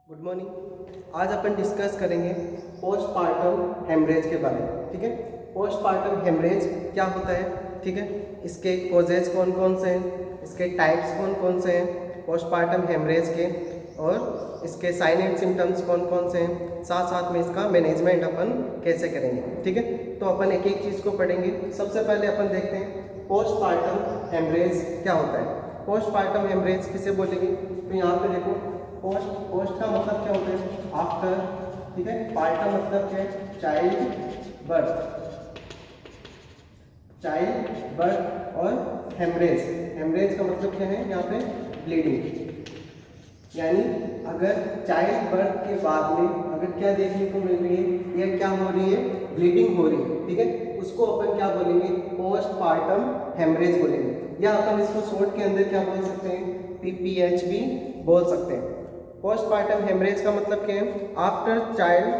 Good morning. आज अपन discuss करेंगे postpartum haemorrhage के बारे में। ठीक है, पोस्टपार्टम हेमरेज क्या होता है, ठीक है, इसके कॉजेज कौन कौन से हैं, इसके टाइप्स कौन कौन से हैं पोस्टपार्टम हेमरेज के, और इसके साइन एंड सिम्टम्स कौन कौन से हैं, साथ साथ में इसका मैनेजमेंट अपन कैसे करेंगे। ठीक है, तो अपन एक एक चीज़ को पढ़ेंगे। सबसे पहले अपन देखते हैं पोस्टपार्टम हेमरेज क्या होता है। पोस्टपार्टम हेमरेज किसे बोलेंगे, तो यहाँ पे देखो, पोस्ट का मतलब क्या होता है, आफ्टर। ठीक है, पार्टम मतलब क्या है, चाइल्ड बर्थ और हेमरेज का मतलब क्या है, यहाँ पे ब्लीडिंग। यानी अगर चाइल्ड बर्थ के बाद में अगर क्या देखने को मिल रही है, या क्या हो रही है, ब्लीडिंग हो रही है, ठीक है, उसको अपन क्या बोलेंगे, पोस्टपार्टम हेमरेज बोलेंगे। या अपन इसको शॉर्ट के अंदर क्या बोल सकते हैं, PPH भी बोल सकते हैं। पोस्टपार्टम हेमरेज का मतलब क्या है, आफ्टर चाइल्ड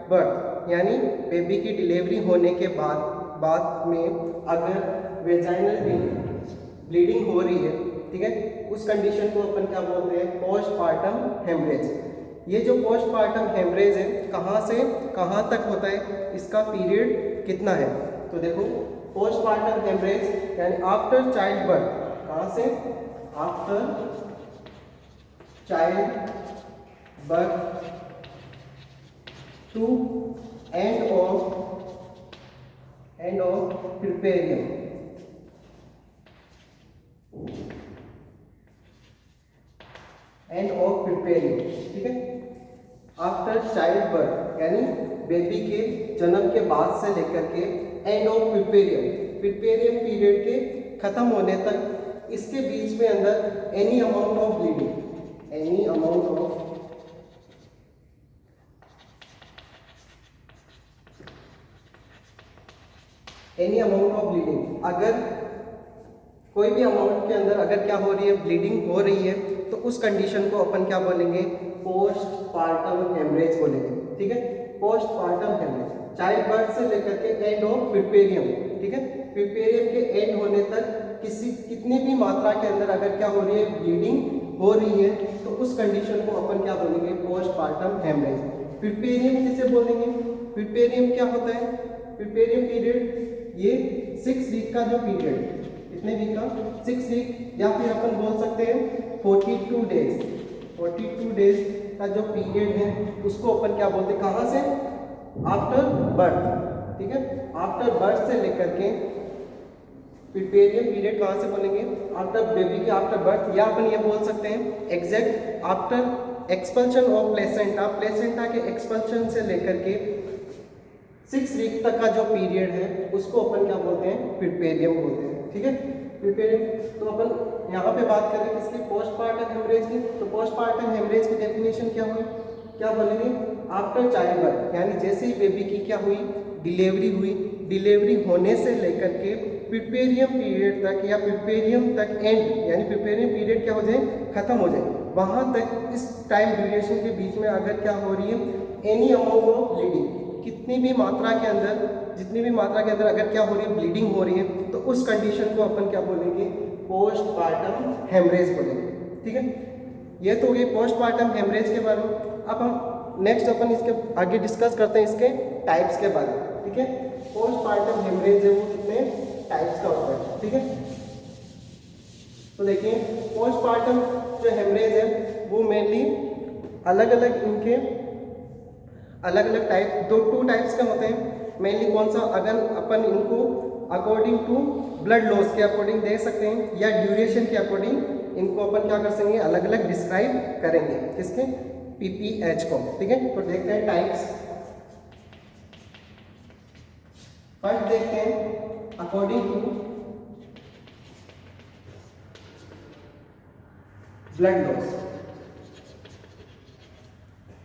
बर्थ, यानी बेबी की डिलीवरी होने के बाद में अगर वेजाइनल ब्लीडिंग हो रही है, ठीक है, उस कंडीशन को अपन क्या बोलते हैं, पोस्टपार्टम हेमरेज। ये जो पोस्टपार्टम हेमरेज है, कहाँ से कहाँ तक होता है, इसका पीरियड कितना है। तो देखो, पोस्टपार्टम हेमरेज यानी आफ्टर चाइल्ड बर्थ, कहाँ से, after child birth to end of puerperium, ठीक है, आफ्टर चाइल्ड बर्थ यानी बेबी के जन्म के बाद से लेकर के एंड ऑफ प्रिपेरियम पीरियड के खत्म होने तक, इसके बीच में अंदर एनी अमाउंट ऑफ ब्लीडिंग, अगर कोई भी अमाउंट के अंदर अगर क्या हो रही है, ब्लीडिंग हो रही है, तो उस कंडीशन को अपन क्या बोलेंगे, पोस्टपार्टम हेमरेज बोलेंगे। ठीक है, पोस्टपार्टम हेमरेज चाइल्ड बर्थ से लेकर के एंड ऑफ प्रिपेरियम, ठीक है, प्रिपेरियम के एंड होने तक कितनी भी मात्रा के अंदर अगर क्या हो रही है, ब्लीडिंग हो रही है, तो उस कंडीशन को अपन क्या बोलेंगे, पोस्टपार्टम हेमरेज। प्रिपेरियम किसे बोलेंगे, प्रिपेरियम क्या होता है, प्रिपेरियम पीरियड ये 6 वीक का जो पीरियड, कितने वीक का, 6 वीक, या फिर अपन बोल सकते हैं 42 डेज का जो पीरियड है, उसको अपन क्या बोलते हैं, कहाँ से, आफ्टर बर्थ। ठीक है, आफ्टर बर्थ से लेकर के प्रिपेरियम पीरियड कहाँ से बोलेंगे, आफ्टर बेबी के आफ्टर बर्थ, या अपन ये बोल सकते हैं exact after expulsion of placenta के एक्सपल्शन से लेकर के 6 वीक तक का जो पीरियड है, उसको अपन क्या बोलते हैं, प्रिपेरियम बोलते हैं। ठीक है, प्रिपेरियम। तो अपन यहाँ पे बात करें किसकी, पोस्टपार्टम हेमरेज की। तो पोस्टपार्टम हेमरेज की डेफिनेशन क्या हुई, क्या बोलेंगे, आफ्टर चाइल्ड बर्थ, यानी जैसे ही बेबी की क्या हुई, डिलीवरी होने से लेकर के प्रिपेरियम पीरियड तक, या प्रिपेरियम तक एंड, यानी प्रिपेरियम पीरियड क्या हो जाए, खत्म हो जाए, वहाँ तक इस टाइम ड्यूरेशन के बीच में अगर क्या हो रही है, एनी अमाउंट ऑफ ब्लीडिंग, जितनी भी मात्रा के अंदर अगर क्या हो रही है, ब्लीडिंग हो रही है, तो उस कंडीशन को अपन क्या बोलेंगे, पोस्टपार्टम हेमरेज बोलेंगे। ठीक है, ये तो हो गई पोस्टपार्टम हेमरेज के बारे में। अब हम नेक्स्ट अपन इसके आगे डिस्कस करते हैं इसके टाइप्स के बारे में। ठीक है, पोस्टपार्टम हेमरेज है वो कितने टाइप्स का होता है। ठीक है, तो देखिए, पोस्टपार्टम जो हेमरेज है वो मेनली अलग अलग टाइप, टू टाइप्स का होते हैं मेनली। कौन सा, अगर अपन इनको अकॉर्डिंग टू ब्लड लॉस के अकॉर्डिंग देख सकते हैं, या ड्यूरेशन के अकॉर्डिंग इनको अपन क्या कर सकेंगे, अलग अलग डिस्क्राइब करेंगे, किसके, PPH को। ठीक है, तो देखते हैं टाइप्स। फर्स्ट देखते हैं अकॉर्डिंग टू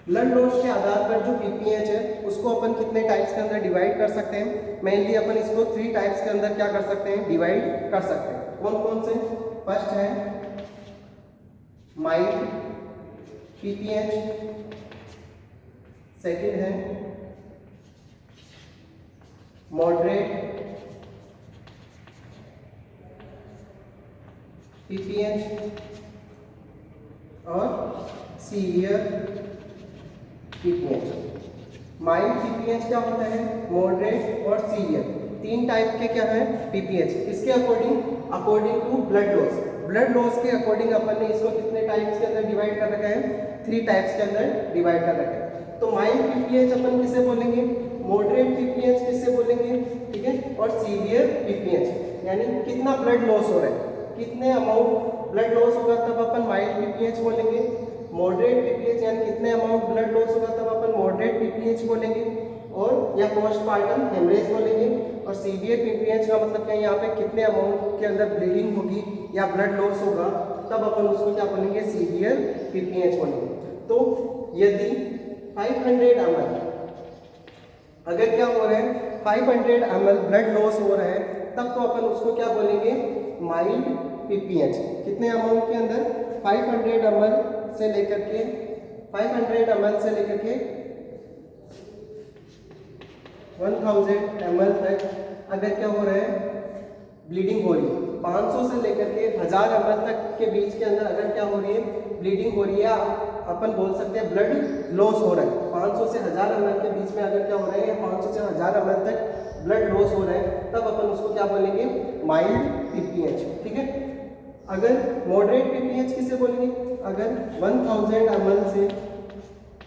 ब्लड लॉस के आधार पर जो PPH है, उसको अपन कितने टाइप्स के अंदर डिवाइड कर सकते हैं। मेनली अपन इसको 3 टाइप्स के अंदर क्या कर सकते हैं, डिवाइड कर सकते हैं। कौन कौन से, फर्स्ट है माइल्ड PPH, सेकंड है मॉडरेट PPH, और सीवियर पीपीएच। माइल्ड पीपीएच क्या होता है, मॉडरेट और सीवियर, तीन टाइप के क्या है पीपीएच। इसके अकॉर्डिंग टू ब्लड लॉस के अकॉर्डिंग अपन ने इसको कितने टाइप्स के अंदर डिवाइड कर रखा है, 3 टाइप्स के अंदर डिवाइड कर रखा है। तो माइल्ड पीपीएच अपन किसे बोलेंगे, मॉडरेट पीपीएच किसे बोलेंगे, ठीक है, और सीवियर पीपीएच यानी कितना ब्लड लॉस हो रहा है, कितने अमाउंट ब्लड लॉस होगा तब अपन माइल्ड पीपीएच बोलेंगे। मॉडरेट पीपीएच यानी कितने अमाउंट ब्लड लॉस होगा तब अपन मॉडरेट पीपीएच बोलेंगे और या पोस्टपार्टम हेमरेज बोलेंगे। और सीवियर पीपीएच का मतलब क्या है, यहाँ पे कितने अमाउंट के अंदर ब्लीडिंग होगी या ब्लड लॉस होगा तब अपन उसको क्या बोलेंगे, सीवियर पीपीएच बोलेंगे। तो यदि 500 ml अगर क्या हो रहा है, 500 ml ब्लड लॉस हो रहा है तब तो अपन उसको क्या बोलेंगे, माइल्ड पीपीएच। कितने अमाउंट के अंदर, 500 ml से लेकर के 1000 ml तक अगर क्या हो रहा है, ब्लीडिंग हो रही है, 500 से लेकर के 1000 ml तक के बीच के अंदर अगर क्या हो रही है, ब्लीडिंग हो रही है, अपन बोल सकते हैं ब्लड लॉस हो रहा है। 500 से 1000 ml के बीच में अगर क्या हो रहा है, या 500 से 1000 ml तक ब्लड लॉस हो रहा है तब अपन उसको क्या बोलेंगे, माइल्ड पीपीएच, ठीक है। अगर मॉडरेट पीपीएच किसे बोलेंगे, अगर 1000 ml से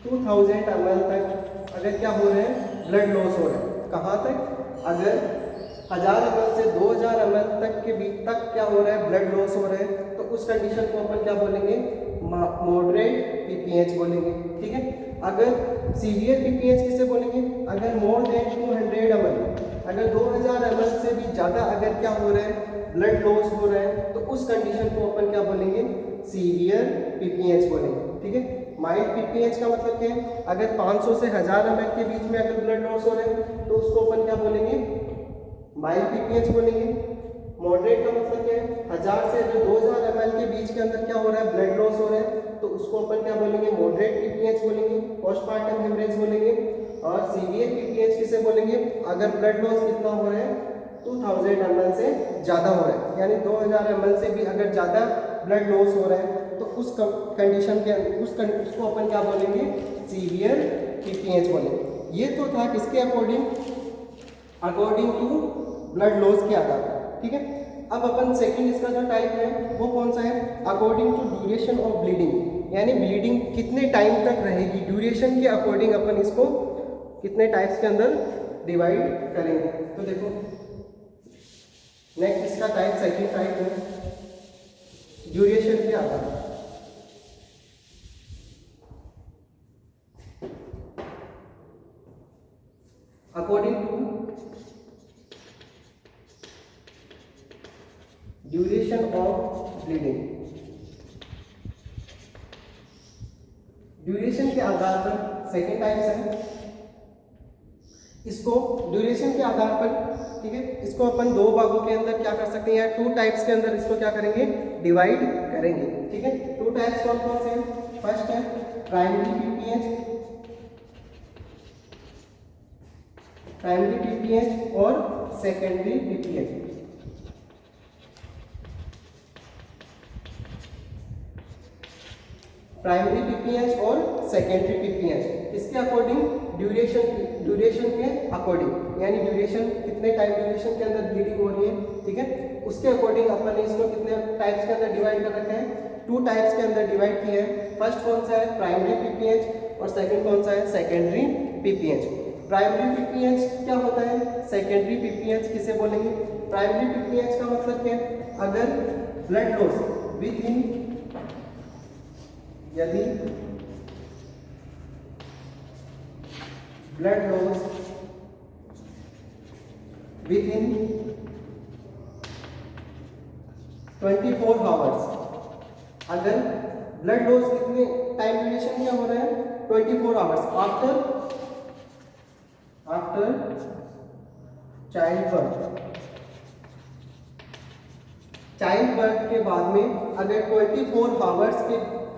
2000 ml तक अगर क्या हो रहा है, ब्लड लॉस हो रहा है, कहाँ तक, अगर 1000 ml से 2000 ml तक के बीच तक क्या हो रहा है, ब्लड लॉस हो रहा है, तो उस कंडीशन को अपन क्या बोलेंगे, मॉडरेट पीपीएच बोलेंगे, ठीक है। अगर सीवियर पीपीएच किसे बोलेंगे, अगर मोर देन 200 ml, अगर 2000 ml से भी ज़्यादा अगर क्या हो रहा है, ब्लड लॉस हो रहा है, तो उस कंडीशन को अपन क्या बोलेंगे, सीवियर पीपीएच बोलेंगे, ठीक है। माइल्ड पीपीएच का मतलब क्या है, अगर 500 से 1000 ml के बीच में अगर ब्लड लॉस हो रहा है तो उसको अपन क्या बोलेंगे, माइल्ड पीपीएच बोलेंगे। मॉडरेट का मतलब क्या है, 1000 से जो 2000 ml के बीच के अंदर क्या हो रहा है, ब्लड लॉस हो रहा है, तो उसको अपन क्या बोलेंगे, मॉडरेट पीपीएच बोलेंगे, पोस्टपार्टम हेमरेज बोलेंगे। और सीवियर पीपीएच किसे बोलेंगे, अगर ब्लड लॉस कितना हो रहा है, 2000 ml से ज़्यादा हो रहा है, यानी 2000 ml से भी अगर ज़्यादा ब्लड लॉस हो रहा है तो उस कंडीशन के उसको अपन क्या बोलेंगे, सीवियर पीपीएच बोलेंगे। ये तो था किसके अकॉर्डिंग टू ब्लड लॉस के आधार पर, ठीक है। अब अपन सेकंड इसका जो टाइप है वो कौन सा है, according to duration of bleeding, यानी ब्लीडिंग कितने टाइम तक रहेगी, ड्यूरेशन के अकॉर्डिंग अपन इसको कितने टाइप्स के अंदर डिवाइड करेंगे। तो देखो नेक्स्ट इसका टाइप सेकंड टाइप है ड्यूरेशन के आधार पर। According to duration of bleeding, duration के आधार पर सेकेंड टाइप्स है। इसको ड्यूरेशन के आधार पर, ठीक है, इसको अपन दो भागों के अंदर क्या कर सकते हैं, या 2 टाइप्स के अंदर इसको क्या करेंगे, डिवाइड करेंगे, ठीक है। 2 टाइप्स कौन कौन से हैं, फर्स्ट है प्राइमरी पीपीएच और सेकेंडरी पीपीएच। प्राइमरी पीपीएच और सेकेंडरी पीपीएच इसके अकॉर्डिंग ड्यूरेशन के अकॉर्डिंग, यानी ड्यूरेशन कितने टाइम ड्यूरेशन के अंदर ब्लीडिंग हो रही है, ठीक है, उसके अकॉर्डिंग अपन ने इसको कितने टाइप्स के अंदर डिवाइड कर रखे हैं, 2 टाइप्स के अंदर डिवाइड किए हैं। फर्स्ट कौन सा है, प्राइमरी पीपीएच, और सेकंड कौन सा है, सेकेंडरी पीपीएच। प्राइमरी पीपीएच क्या होता है, सेकेंडरी पीपीएच किसे बोलेंगे, प्राइमरी पीपीएच का मतलब क्या है, अगर ब्लड लॉस विद इन, यदि blood loss with in 24 hours, अगर ब्लड लॉस कितने टाइम ड्यूरेशन क्या हो रहा है, 24 आवर्स आफ्टर चाइल्ड बर्थ के बाद में अगर 24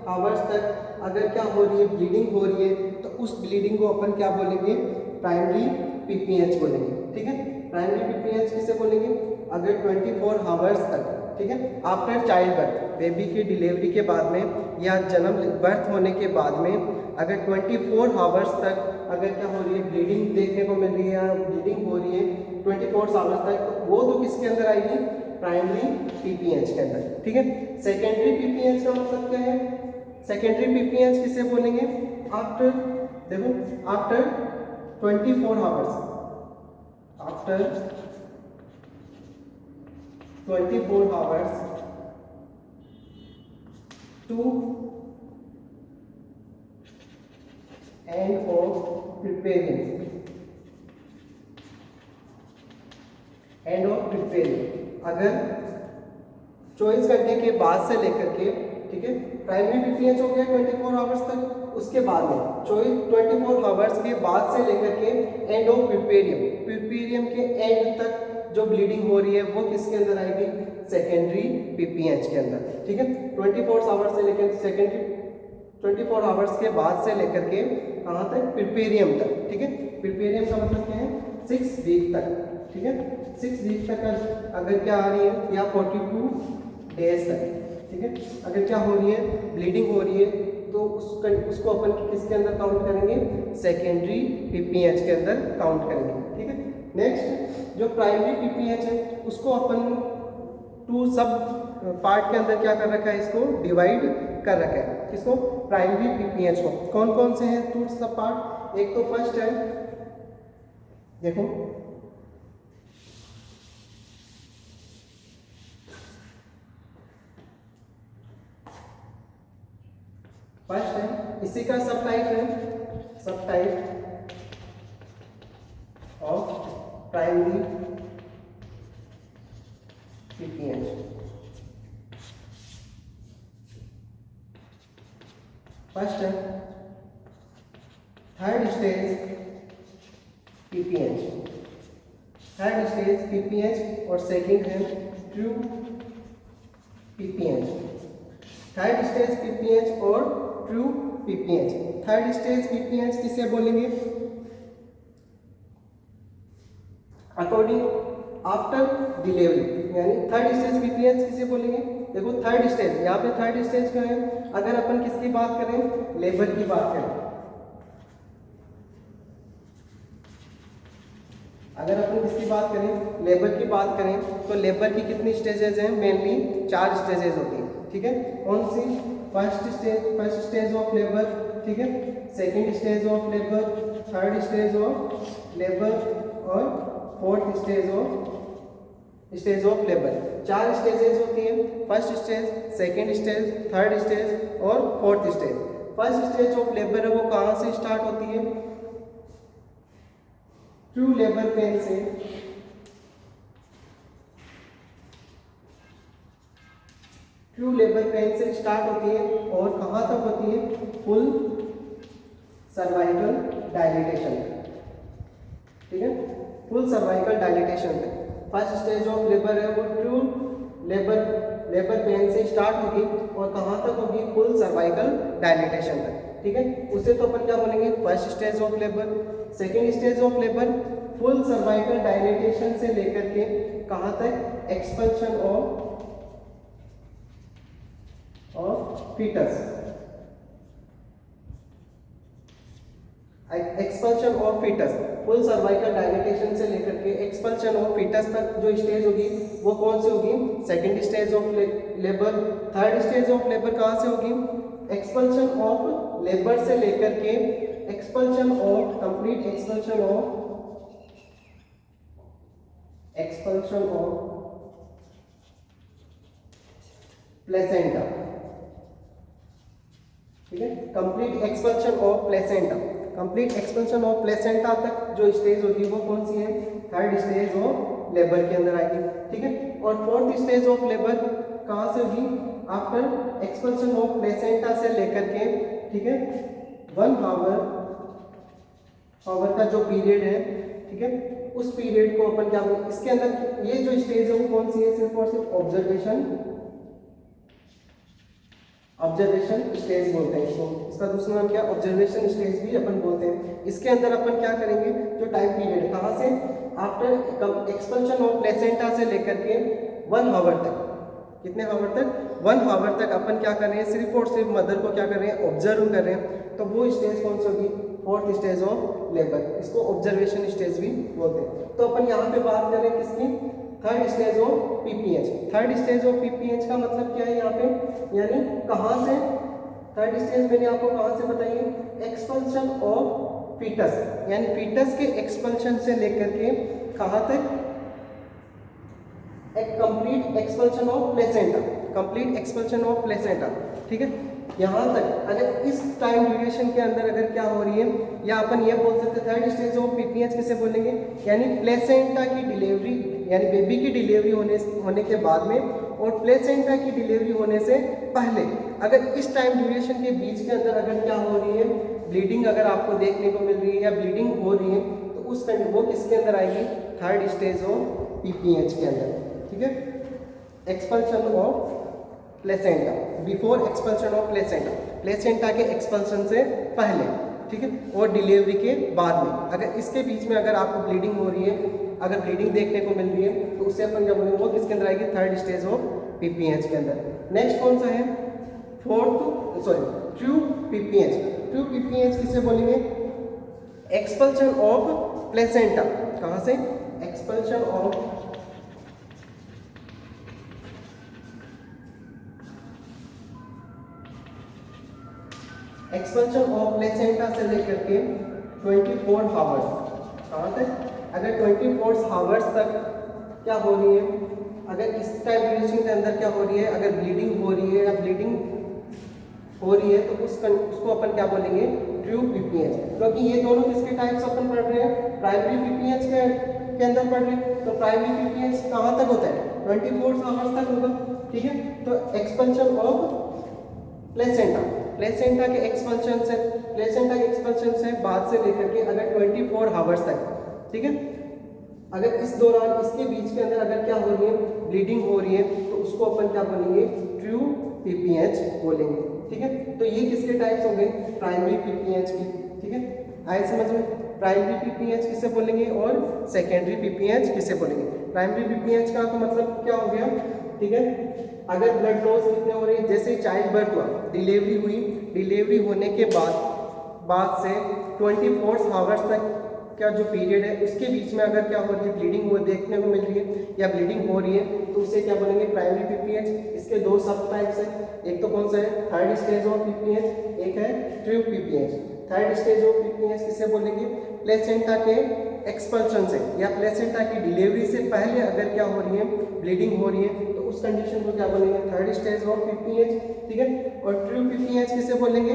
आवर्स तक अगर क्या हो रही है, ब्लीडिंग हो रही है, तो उस ब्लीडिंग को अपन क्या बोलेंगे, प्राइमरी पीपीएच बोलेंगे, ठीक है। प्राइमरी पीपीएच किसे बोलेंगे, अगर 24 आवर्स तक, ठीक है, आफ्टर चाइल्ड बर्थ, बेबी की डिलीवरी के बाद में या बर्थ होने के बाद में अगर 24 आवर्स तक अगर क्या हो रही है, ब्लीडिंग देखने को मिल रही है या ब्लीडिंग हो रही है 24 आवर्स तक, तो वो तो किसके अंदर आएगी, प्राइमरी पीपीएच के अंदर, ठीक है। सेकेंडरी पीपीएच का मतलब क्या है, सेकेंडरी पीपीएच किसे बोलेंगे, आफ्टर, देखो after 24 hours, after 24 hours to end of preparing, end of preparing, अगर 24 घंटे के बाद से लेकर के, ठीक है, प्राइमरी पीपीएच हो गया 24 आवर्स तक, उसके बाद में 24 आवर्स के बाद से लेकर के एंड ऑफ प्रिपेरियम, प्रिपेरियम के एंड तक जो ब्लीडिंग हो रही है वो किसके अंदर आएगी, सेकेंडरी पीपीएच के अंदर, ठीक है। 24 आवर्स से लेकर सेकेंडरी 24 आवर्स के बाद से लेकर के कहाँ तक, प्रिपेरियम तक, ठीक है। प्रिपेरियम का मतलब क्या है, 6 वीक तक, ठीक है। 6 वीक तक अगर क्या आ रही है, या 42 डेज तक, ठीक है, अगर क्या हो रही है, ब्लीडिंग हो रही है, तो उसको अपन किसके अंदर काउंट करेंगे, सेकेंडरी पीपीएच के अंदर काउंट करेंगे, ठीक है। नेक्स्ट जो प्राइमरी पीपीएच है उसको अपन 2 सब पार्ट के अंदर क्या कर रखा है, इसको डिवाइड कर रखा है, किसको, प्राइमरी पीपीएच को। कौन कौन से हैं 2 सब पार्ट, एक तो फर्स्ट है, देखो फर्स्ट है, इसी का सब टाइप है, सब type of primary PPH. First है third stage PPH, third stage PPH, और सेकंड है true PPH, third stage PPH और true PPH. Third stage PPH किसे बोलेंगे, अकॉर्डिंग आफ्टर डिलीवरी, यानी थर्ड स्टेज पीपीएच किसे बोलेंगे, देखो थर्ड स्टेज, यहाँ पे थर्ड स्टेज क्या है, अगर अपन किसकी बात करें, लेबर की बात करें, अगर अपन किसकी बात करें, लेबर की बात करें, तो लेबर की कितनी स्टेजेस हैं, मेनली 4 स्टेजेस होती हैं, ठीक है। कौन सी, फर्स्ट स्टेज ऑफ लेबर, ठीक है, second stage of labour, third stage of labour और fourth stage of labour. 4 stages होती हैं, first stage, second stage, third stage और fourth stage. First stage of labour है वो कहाँ से स्टार्ट होती है, ट्रू लेबर पेन से, ट्रू लेबर पेन से स्टार्ट होती है और कहाँ तक होती है, फुल सर्वाइकल डायलिटेशन, ठीक है, फुल सर्वाइकल डायलिटेशन तक। फर्स्ट स्टेज ऑफ लेबर है वो ट्रू लेबर पेन से स्टार्ट होगी और कहाँ तक होगी, फुल सर्वाइकल डायलिटेशन तक, ठीक है। उसे तो अपन क्या बोलेंगे, first stage of labour. Second stage of labour full cervical dilatation से लेकर के कहाँ तक, expulsion of foetus, expulsion of foetus, full cervical dilatation से लेकर के एक्सपल्शन ऑफ फीटस तक जो स्टेज होगी वो कौन सी होगी, second stage of labour. Third stage of labour कहाँ से होगी, एक्सपल्शन ऑफ लेबर से लेकर के expulsion of, complete expulsion of placenta, ठीक है, complete expulsion of placenta. Complete expulsion of placenta तक जो स्टेज होगी वो कौन सी है, थर्ड स्टेज ऑफ लेबर के अंदर आएगी, ठीक है। और फोर्थ स्टेज ऑफ लेबर कहाँ से होगी, आफ्टर एक्सपल्शन ऑफ प्लेसेंटा से लेकर के, ठीक है, 1 आवर का जो पीरियड है, ठीक है, उस पीरियड को अपन क्या बोलते, इसके अंदर ये जो स्टेज है वो कौन सी है, सिर्फ और सिर्फ ऑब्जर्वेशन स्टेज बोलते हैं इसको। इसका दूसरा नाम क्या, ऑब्जर्वेशन स्टेज भी अपन बोलते हैं। इसके अंदर अपन क्या करेंगे, जो टाइम पीरियड कहाँ से, आफ्टर एक्सपल्शन ऑफ प्लेसेंटा से लेकर के 1 आवर तक, कितने आवर तक, 1 आवर तक अपन क्या कर रहे हैं, सिर्फ और सिर्फ मदर को क्या कर रहे हैं, ऑब्जर्व कर रहे हैं। तो वो स्टेज कौन सी होगी, फोर्थ स्टेज ऑफ लेबर, इसको ऑब्जर्वेशन स्टेज भी बोलते हैं। तो अपन यहाँ पे बात करें किसकी, third stage of PPH. Third stage of PPH का मतलब क्या है यहाँ पे, यानी कहाँ से, थर्ड स्टेज मैंने आपको कहाँ से बताई है, एक्सपल्शन ऑफ फीटस, यानी फीटस के एक्सपल्शन से लेकर के कहाँ तक, एक complete expulsion of placenta, complete expulsion of placenta, ठीक है। यहाँ तक अगर इस टाइम ड्यूरेशन के अंदर अगर क्या हो रही है, या अपन ये बोल सकते हैं थर्ड स्टेज ऑफ पीपीएच किसे बोलेंगे, यानी प्लेसेंटा की डिलीवरी, यानी बेबी की डिलीवरी होने के बाद में और प्लेसेंटा की डिलीवरी होने से पहले, अगर इस टाइम ड्यूरेशन के बीच के अंदर अगर क्या हो रही है, ब्लीडिंग अगर आपको देखने को मिल रही है या ब्लीडिंग हो रही है, तो उस वो किसके अंदर आएगी, थर्ड स्टेज ऑफ पीपीएच के अंदर, ठीक है। Expulsion of placenta, before expulsion of placenta, placenta के एक्सपल्शन से पहले, ठीक है, और डिलीवरी के बाद में, अगर इसके बीच में अगर आपको ब्लीडिंग हो रही है, अगर ब्लीडिंग देखने को मिल रही है, तो उससे अपन क्या बोलेंगे, वो किसके अंदर आएगी, थर्ड स्टेज ऑफ पीपीएच के अंदर। नेक्स्ट कौन सा है, ट्रू पीपीएच। ट्रू पीपीएच किसे बोलेंगे, एक्सपल्शन ऑफ प्लेसेंटा, कहाँ से, एक्सपल्शन ऑफ प्लेसेंटा से लेकर के 24 आवर्स, कहाँ तक, अगर 24 आवर्स तक क्या हो रही है, अगर इस टाइम ड्यूरेशन के अंदर क्या हो रही है, अगर ब्लीडिंग हो रही है या ब्लीडिंग हो रही है, तो उसको अपन क्या बोलेंगे, ट्रू पीपीएच। क्योंकि ये दोनों किसके टाइप्स अपन पढ़ रहे हैं, प्राइमरी पीपीएच के अंदर पढ़ रहे हैं, तो प्राइमरी पीपीएच कहाँ तक होता है, 24 आवर्स तक होगा, ठीक है। तो एक्सपल्शन ऑफ प्लेसेंटा, प्लेसेंटा के एक्सपल्शन से बाद से लेकर के अगर 24 आवर्स तक, ठीक है, अगर इस दौरान इसके बीच के अंदर अगर क्या हो रही है, ब्लीडिंग हो रही है, तो उसको अपन क्या बोलेंगे, ट्रू पीपीएच बोलेंगे, ठीक है। तो ये किसके टाइप्स हो गए, प्राइमरी पीपीएच की, ठीक है, आए समझ में। प्राइमरी पीपीएच किसे बोलेंगे और सेकेंडरी पीपीएच किसे बोलेंगे। प्राइमरी पीपीएच का तो मतलब क्या हो गया, ठीक है, अगर ब्लड लॉस कितने हो रही है, जैसे चाइल्ड बर्थ हुआ, डिलीवरी हुई, डिलीवरी होने के बाद से 24 आवर्स तक क्या जो पीरियड है, उसके बीच में अगर क्या हो रही है, ब्लीडिंग वो देखने को मिल रही है या ब्लीडिंग हो रही है, तो उसे क्या बोलेंगे, प्राइमरी पीपीएच। इसके दो सब टाइप्स है, एक तो कौन सा है, थर्ड स्टेज ऑफ पीपीएच, एक है true PPH. Third stage of PPH किसे बोलेंगे, प्लेसेंटा के एक्सपल्शन से या प्लेसेंटा की डिलीवरी से पहले अगर क्या हो रही है, ब्लीडिंग हो रही है, तो उस कंडीशन को क्या बोलेंगे, थर्ड स्टेज ऑफ पीपीएच, ठीक है। और ट्रू पीपीएच किसे बोलेंगे,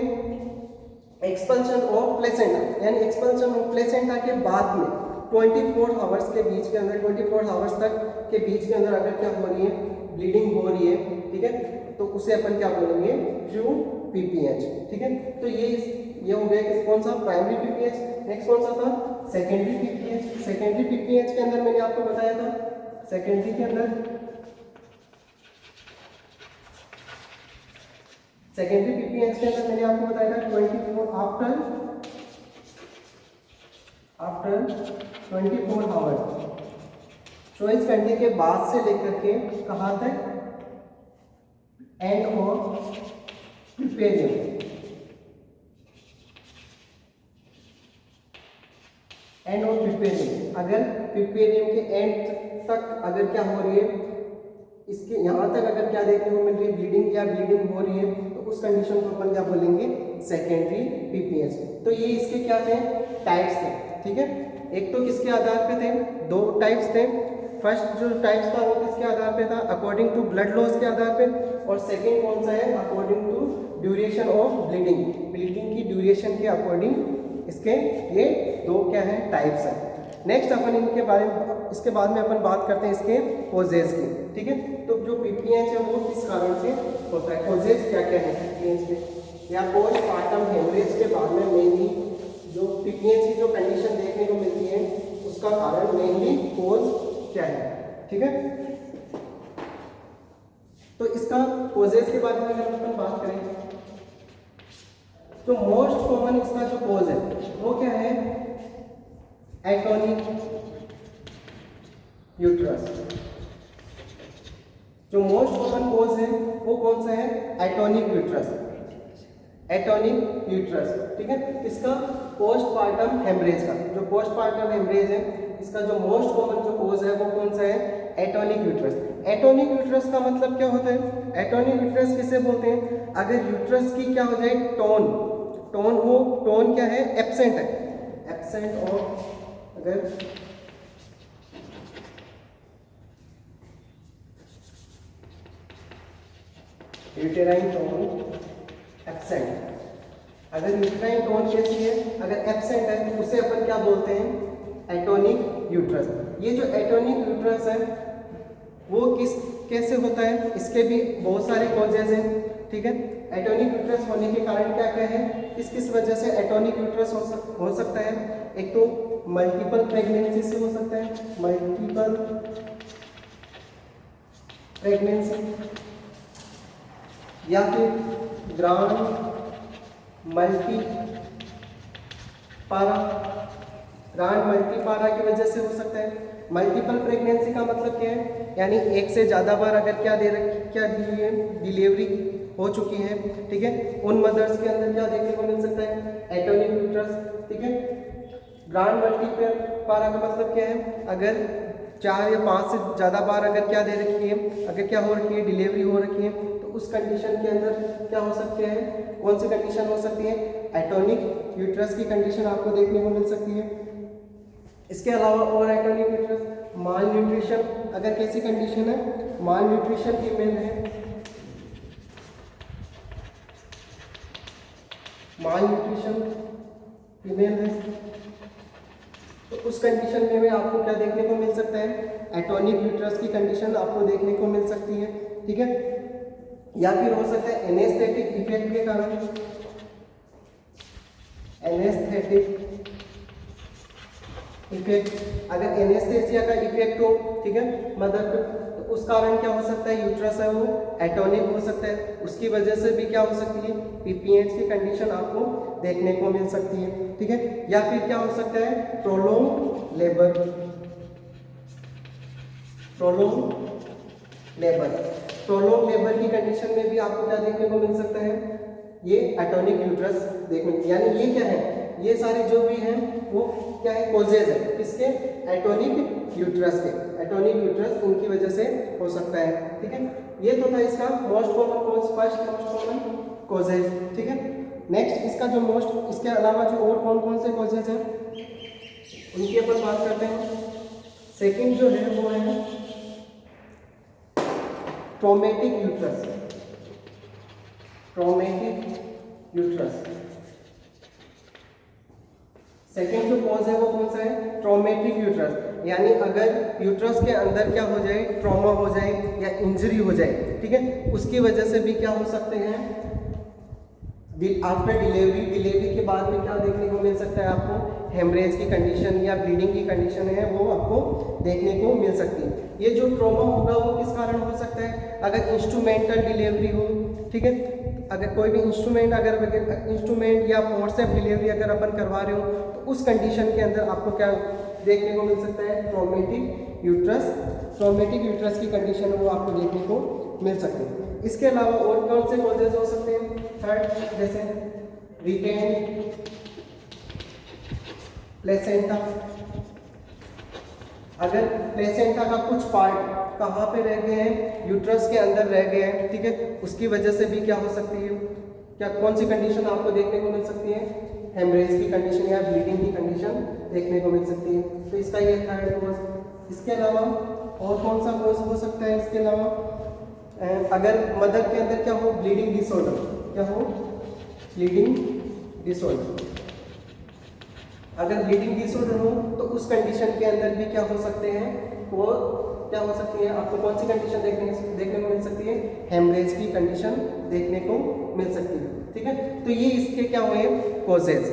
एक्सपल्शन ऑफ प्लेसेंटा, यानी एक्सपल्शन ऑफ प्लेसेंटा के बाद में 24 आवर्स के बीच के अंदर, 24 आवर्स तक के बीच के अंदर अगर क्या हो रही है, ब्लीडिंग हो रही है, ठीक है, तो उसे अपन क्या बोलेंगे, ट्रू पीपीएच, ठीक है। तो ये हो गया कि कौन सा, प्राइमरी पीपीएच। नेक्स्ट कौन सा था, सेकेंडरी पीपीएच। सेकेंडरी पीपीएच के अंदर मैंने आपको बताया था, सेकेंडरी के अंदर सेकेंडरी पीपीएच के अंदर मैंने आपको बताया था 24 आफ्टर 24 आवर्स, 24 घंटे के बाद से लेकर के कहाँ तक, एंड ऑफ प्रिपेरियम, एंड ऑफ प्रिपेरियम, अगर प्रिपेरियम के एंड तक अगर क्या हो रही है, इसके यहाँ तक अगर क्या देखने को मिल रही है, ब्लीडिंग या ब्लीडिंग हो रही है, तो उस कंडीशन को अपन क्या बोलेंगे, सेकेंडरी पीपीएच। तो ये इसके क्या थे, टाइप्स थे, ठीक है। एक तो किसके आधार पे थे, दो टाइप्स थे। फर्स्ट जो टाइप्स था वो किसके आधार पे था, अकॉर्डिंग टू ब्लड लॉस के आधार पे, और सेकेंड कौन सा है, according to duration of bleeding, bleeding की ड्यूरेशन के अकॉर्डिंग इसके ये दो क्या है, टाइप्स हैं। नेक्स्ट अपन इनके बारे में, इसके बाद में अपन बात करते हैं इसके कोजेज की, ठीक है। तो जो पीपीएच है वो किस कारण से होता है, कोजेज क्या क्या है पीपीएच के, या पोस्टमार्टम हेमरेज के बाद में मेनली जो पीपीएच की जो कंडीशन देखने को मिलती है, उसका कारण मेनली कोज क्या है, ठीक है। तो इसका कोजेज के बारे में अगर अपन बात करें, तो मोस्ट कॉमन इसका जो कोज है वो क्या है, एटोनिक यूट्रस। जो मोस्ट कॉमन कोज है वो कौन सा है, एटोनिक यूट्रस। एटोनिक यूट्रस, ठीक है। इसका पोस्टपार्टम हेमरेज का, जो पोस्टपार्टम हेमरेज है इसका जो मोस्ट कॉमन जो कोज है वो कौन सा है? Atonic uterus. एटोनिक यूट्रस का मतलब क्या होता है? एटोनिक यूट्रस किसे बोलते हैं? अगर यूट्रस की क्या हो जाए टोन, टोन हो, टोन क्या है? एब्सेंट है, एब्सेंट ऑफ, अगर यूटेराइन टोन एब्सेंट, अगर यूटेराइन टोन कैसी है? अगर एब्सेंट है तो उसे अपन क्या बोलते हैं? Atonic uterus. ये जो एटोनिक यूट्रस है वो कैसे होता है? इसके भी बहुत सारे कॉजेज हैं, ठीक है। एटोनिक यूट्रस होने के कारण क्या क्या है, किस किस वजह से एटोनिक यूट्रस हो सकता है? एक तो मल्टीपल प्रेगनेंसी से हो सकता है, मल्टीपल प्रेगनेंसी, या फिर ग्रांड मल्टीपारा की वजह से हो सकता है। मल्टीपल प्रेगनेंसी का मतलब क्या है? यानी एक से ज़्यादा बार अगर क्या डिलीवरी हो चुकी है, ठीक है, उन मदर्स के अंदर क्या देखने को मिल सकता है? एटोनिक यूट्रस, ठीक है। ग्रांड मल्टीपारा का मतलब क्या है? अगर 4 या 5 से ज़्यादा बार अगर क्या दे रखी है, अगर क्या हो रखी है, डिलीवरी हो रखी है, तो उस कंडीशन के अंदर क्या हो सकते हैं? कौन सी कंडीशन हो सकती है? एटोनिक यूट्रस की कंडीशन आपको देखने को मिल सकती है। इसके अलावा और एटोनिक यूट्रस, माल न्यूट्रिशन, अगर कैसी कंडीशन है? माल न्यूट्रिशन फीमेल है, माल न्यूट्रिशन फीमेल है, तो उस कंडीशन में भी आपको क्या देखने को मिल सकता है? एटोनिक यूट्रस की कंडीशन आपको देखने को मिल सकती है, ठीक है। या फिर हो सकता है एनेस्थेटिक इफेक्ट के कारण, एनेस्थेटिक इफेक्ट, अगर एनेस्थेसिया का इफेक्ट हो, ठीक है, मदर पे, तो उस कारण क्या हो सकता है? यूट्रस है वो एटोनिक हो सकता है, उसकी वजह से भी क्या हो सकती है? पीपीएच की कंडीशन आपको देखने को मिल सकती है, ठीक है। या फिर क्या हो सकता है? प्रोलॉन्ग लेबर, प्रोलॉन्ग लेबर की कंडीशन में भी आपको क्या देखने को मिल सकता है? ये एटोनिक यूट्रस देखने को, यानी ये क्या है? ये सारे जो भी हैं वो क्या है? कॉजेज है किसके? एटोनिक यूट्रस के। एटोनिक यूट्रस उनकी वजह से हो सकता है, ठीक है। ये तो था इसका most common cause, first most common causes, ठीक है। नेक्स्ट इसका जो इसके अलावा जो और कौन कौन से कॉजेज हैं उनकी अपन बात करते हैं। सेकंड जो है वो है traumatic uterus, traumatic uterus. Second जो कॉज है वो कौन सा है? ट्रॉमेटिक यूट्रस, यानी अगर यूट्रस के अंदर क्या हो जाए? ट्रॉमा हो जाए या इंजरी हो जाए, ठीक है, उसकी वजह से भी क्या हो सकते हैं? आफ्टर डिलीवरी के बाद में क्या देखने को मिल सकता है आपको? हेमरेज की कंडीशन या ब्लीडिंग की कंडीशन है वो आपको देखने को मिल सकती है। ये जो ट्रॉमा होगा वो किस कारण हो सकता है? अगर इंस्ट्रूमेंटल डिलीवरी हो, ठीक है, अगर कोई भी इंस्ट्रूमेंट या फोर्सेप डिलीवरी अगर अपन करवा रहे हो तो उस कंडीशन के अंदर आपको क्या देखने को मिल सकता है? ट्रॉमेटिक यूट्रस की कंडीशन वो आपको देखने को मिल सकती है। इसके अलावा और कौन से कॉजेज हो सकते हैं? थर्ड, जैसे रिटेन प्लेसेंटा, अगर प्लेसेंटा का कुछ पार्ट कहाँ पे रह गए हैं? यूट्रस के अंदर रह गए हैं, ठीक है, उसकी वजह से भी क्या हो सकती है? क्या कौन सी कंडीशन आपको देखने को मिल सकती है? हेमरेज की कंडीशन या ब्लीडिंग की कंडीशन देखने को मिल सकती है। तो इसका ये थर्ड कॉज। इसके अलावा और कौन सा कॉज हो सकता है? इसके अलावा अगर मदर के अंदर क्या हो? ब्लीडिंग डिसऑर्डर, क्या हो? Bleeding disorder. अगर ब्लीडिंग डिसऑर्डर हो तो उस कंडीशन के अंदर भी क्या हो सकते हैं? वो क्या हो सकती है? आपको कौन सी कंडीशन देखने को मिल सकती है? हेमरेज की कंडीशन देखने को मिल सकती है, ठीक है। तो ये इसके क्या हुए? कॉजेज।